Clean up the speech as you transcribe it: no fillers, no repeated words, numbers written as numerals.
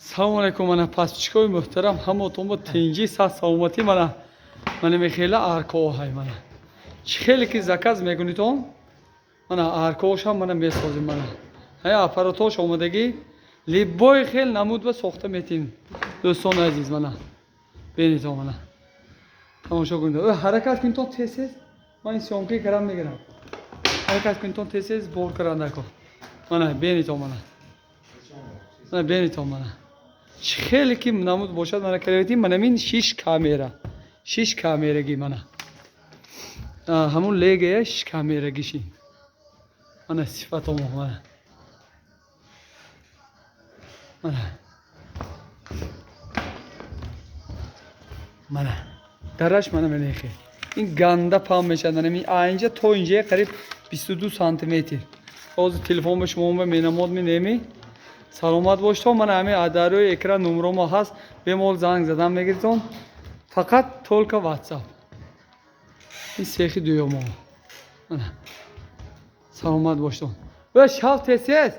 салому алайкум мана пасчикои муҳтарам ҳамотон бо тинҷи саҳ саломатӣ мана мехела аркоҳай мана чӣ хеле ки заказ мекунитон мана аркоҳашам мана месозим мана ҳай аппаратош омадагӣ либои хел намудва сохта метинем дӯстони азиз мана бинитон мана тамошо кунед ҳаракат кунитон тез ман сёмки карам мегирам ҳаракат кунитон тез бор карандако мана бинитон мана бинитон мана чӣ хеле ки намуд бошад мана каравитӣ мана мин 6 камераги мана ҳамун легая 6 камерагиши мана сифатомо мана дараш мана менехе ин ганда пам мешад мана мин аинҷа то инҷа қариб 22 сантиметр ҳозир телефон ба шумо менамод менеми саломат боштон мана ҳами адарои экран номеромо ҳаст бемол занг задан мегиритон фақат толка ватсап ин сехи дуюмо мана саломат боштон шав тез